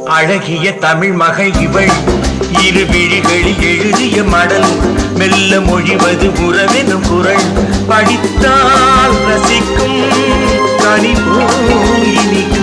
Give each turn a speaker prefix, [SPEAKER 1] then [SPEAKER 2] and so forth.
[SPEAKER 1] அழகிய தமிழ் மகள் இவள் இரு விழிகளில் எழுதிய மடல் மெல்ல மொழிவது உறவெனும் குரல் படித்தால் ரசிக்கும் கனிபோ இனிக்க